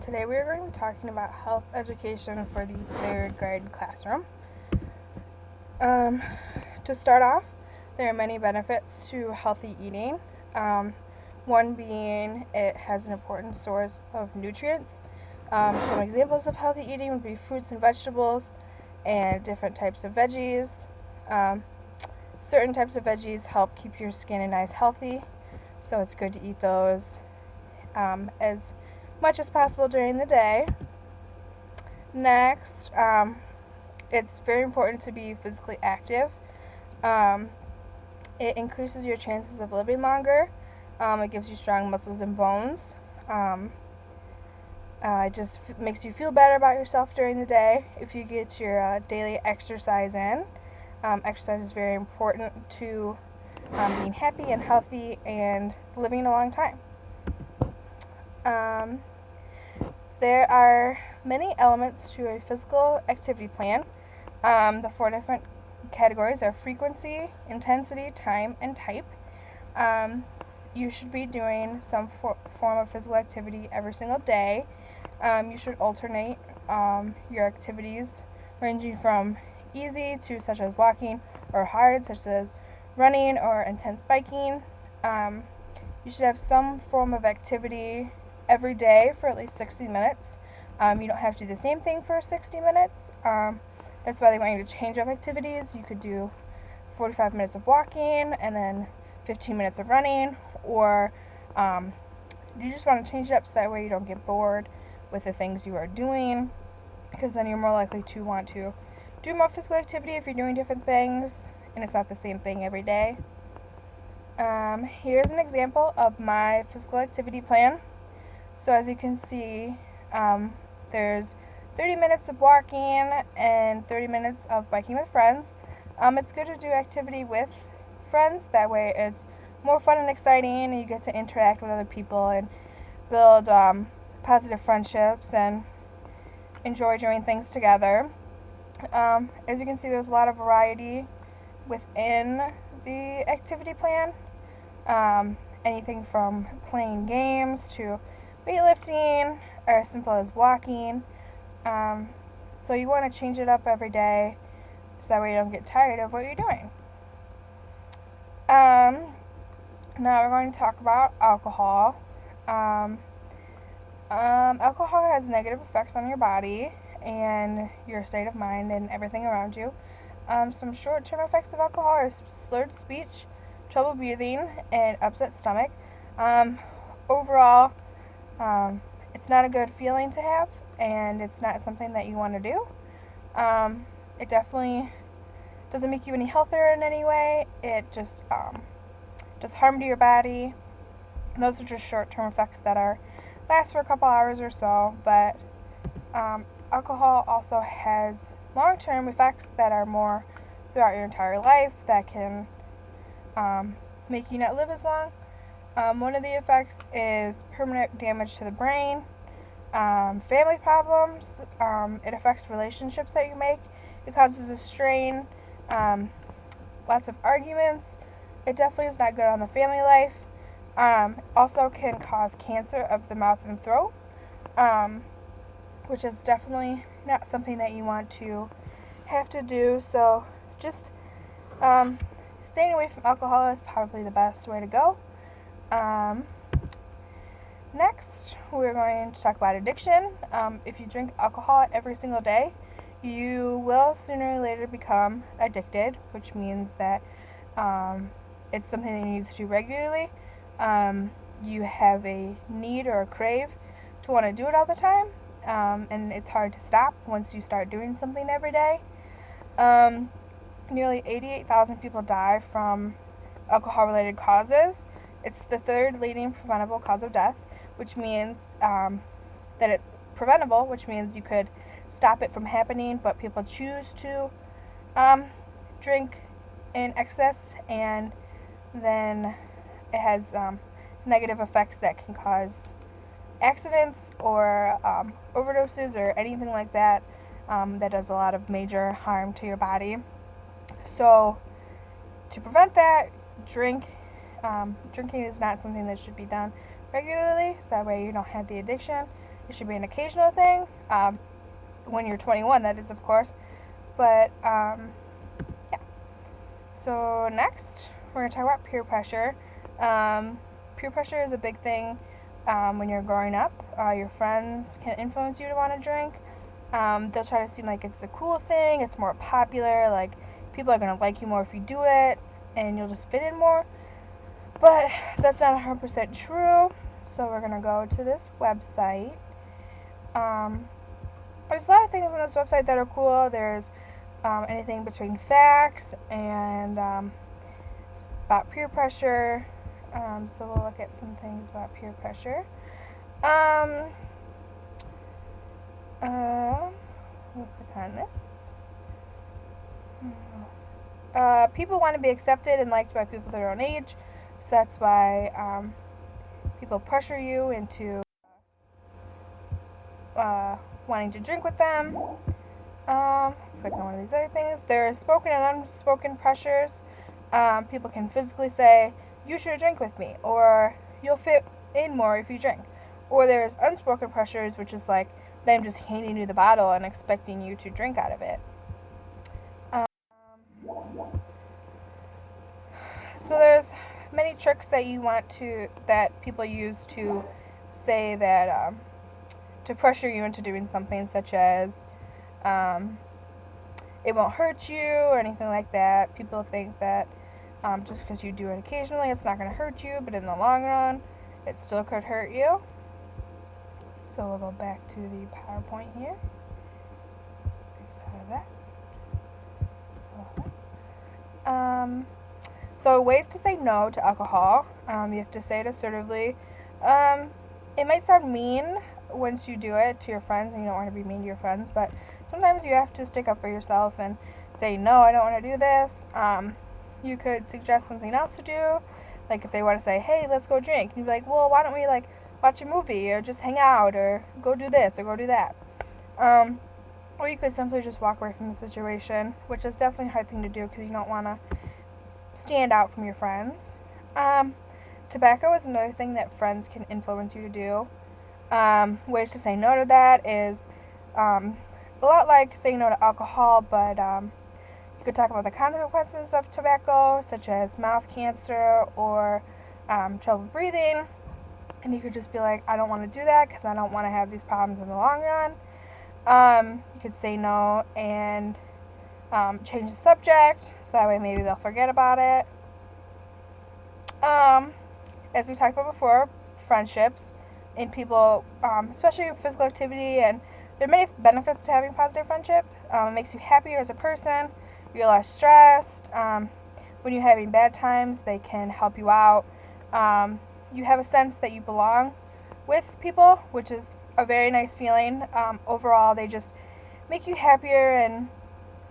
Today we are going to be talking about health education for the third grade classroom. To start off, there are many benefits to healthy eating. One being it has an important source of nutrients. Some examples of healthy eating would be fruits and vegetables and different types of veggies. Certain types of veggies help keep your skin and eyes healthy, so it's good to eat those as much as possible during the day. Next, it's very important to be physically active. It increases your chances of living longer. It gives you strong muscles and bones. It just makes you feel better about yourself during the day if you get your daily exercise in. Exercise is very important to being happy and healthy and living a long time. There are many elements to a physical activity plan. The 4 different categories are frequency, intensity, time, and type. You should be doing some form of physical activity every single day. You should alternate your activities ranging from easy to such as walking, or hard such as running or intense biking. You should have some form of activity every day for at least 60 minutes. You don't have to do the same thing for 60 minutes. That's why they want you to change up activities. You could do 45 minutes of walking and then 15 minutes of running, or you just want to change it up so that way you don't get bored with the things you are doing, because then you're more likely to want to do more physical activity if you're doing different things and it's not the same thing every day. Here's an example of my physical activity plan. So as you can see, there's 30 minutes of walking and 30 minutes of biking with friends. It's good to do activity with friends, that way it's more fun and exciting and you get to interact with other people and build positive friendships and enjoy doing things together. As you can see, there's a lot of variety within the activity plan. Anything from playing games to weightlifting, or as simple as walking. So you want to change it up every day so that way you don't get tired of what you're doing. Now we're going to talk about alcohol. Alcohol has negative effects on your body and your state of mind and everything around you. Some short-term effects of alcohol are slurred speech, trouble breathing, and upset stomach. Overall, it's not a good feeling to have, and it's not something that you want to do. It definitely doesn't make you any healthier in any way. It just does harm to your body. And those are just short-term effects that last for a couple hours or so, but alcohol also has long-term effects that are more throughout your entire life that can make you not live as long. One of the effects is permanent damage to the brain, family problems. It affects relationships that you make. It causes a strain, lots of arguments. It definitely is not good on the family life. Also can cause cancer of the mouth and throat, which is definitely not something that you want to have to do. So just staying away from alcohol is probably the best way to go. Next, we're going to talk about addiction. If you drink alcohol every single day, you will sooner or later become addicted, which means that it's something that you need to do regularly. You have a need or a crave to want to do it all the time, and it's hard to stop once you start doing something every day. Nearly 88,000 people die from alcohol-related causes. It's the third leading preventable cause of death, which means that it's preventable, which means you could stop it from happening, but people choose to drink in excess, and then it has negative effects that can cause accidents or overdoses or anything like that. That does a lot of major harm to your body. So to prevent that, drinking is not something that should be done regularly, so that way you don't have the addiction. It should be an occasional thing. When you're 21, that is, of course. But yeah. So next, we're gonna talk about peer pressure. Peer pressure is a big thing when you're growing up. Your friends can influence you to want to drink. They'll try to seem like it's a cool thing, it's more popular, like people are gonna like you more if you do it, and you'll just fit in more. But that's not 100% true. So we're gonna go to this website. There's a lot of things on this website that are cool. There's anything between facts and about peer pressure. So we'll look at some things about peer pressure. We'll click on this. People want to be accepted and liked by people their own age, so that's why people pressure you into wanting to drink with them. Let's click on one of these other things. There are spoken and unspoken pressures. People can physically say, you should drink with me, or you'll fit in more if you drink. Or there's unspoken pressures, which is like them just handing you the bottle and expecting you to drink out of it. So there's many tricks that people use to say that to pressure you into doing something, such as it won't hurt you or anything like that. People think that just because you do it occasionally, it's not going to hurt you, but in the long run, it still could hurt you. So we'll go back to the PowerPoint here. So ways to say no to alcohol. You have to say it assertively. It might sound mean once you do it to your friends, and you don't want to be mean to your friends, but sometimes you have to stick up for yourself and say, no, I don't want to do this. You could suggest something else to do, like if they want to say, hey, let's go drink, you'd be like, well, why don't we like watch a movie or just hang out or go do this or go do that. Or you could simply just walk away from the situation, which is definitely a hard thing to do because you don't want to stand out from your friends. Tobacco is another thing that friends can influence you to do. Ways to say no to that is a lot like saying no to alcohol, but you could talk about the consequences of tobacco, such as mouth cancer or trouble breathing, and you could just be like, I don't want to do that because I don't want to have these problems in the long run. You could say no and change the subject, so that way maybe they'll forget about it. As we talked about before, friendships in people, especially physical activity, and there are many benefits to having positive friendship. It makes you happier as a person, you're less stressed. When you're having bad times, they can help you out. You have a sense that you belong with people, which is a very nice feeling. Overall, they just make you happier, and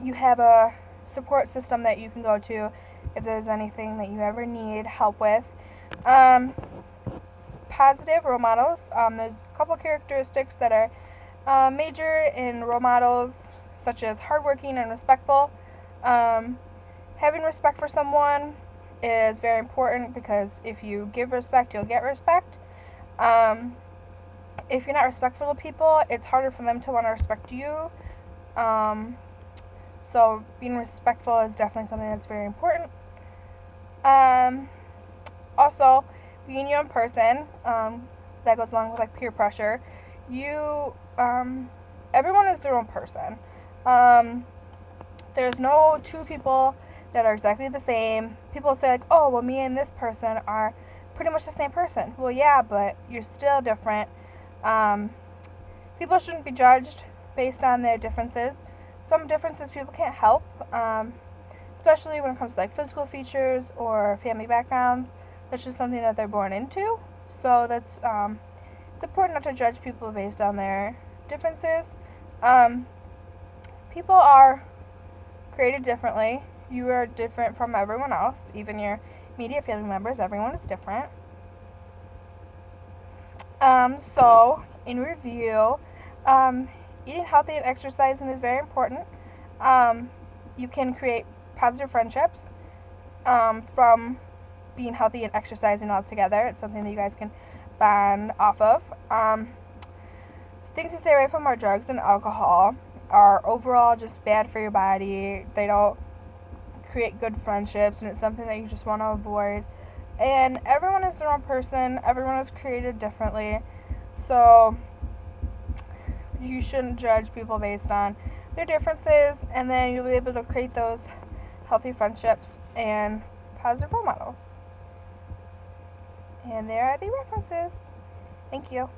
you have a support system that you can go to if there's anything that you ever need help with. Positive role models. There's a couple characteristics that are major in role models, such as hardworking and respectful. Having respect for someone is very important because if you give respect, you'll get respect. If you're not respectful to people, it's harder for them to want to respect you. So being respectful is definitely something that's very important. Also, being your own person, that goes along with like peer pressure. Everyone is their own person. There's no two people that are exactly the same. People say like, oh, well, me and this person are pretty much the same person. Well, yeah, but you're still different. People shouldn't be judged based on their differences. Some differences people can't help, especially when it comes to like physical features or family backgrounds. That's just something that they're born into. So that's it's important not to judge people based on their differences. People are created differently. You are different from everyone else, even your immediate family members. Everyone is different. So, in review, eating healthy and exercising is very important. You can create positive friendships from being healthy and exercising all together. It's something that you guys can bond off of. things to stay away from are drugs and alcohol. Are overall just bad for your body. They don't create good friendships, and it's something that you just want to avoid. And everyone is their own person. Everyone is created differently. So you shouldn't judge people based on their differences, and then you'll be able to create those healthy friendships and positive role models. And there are the references. Thank you.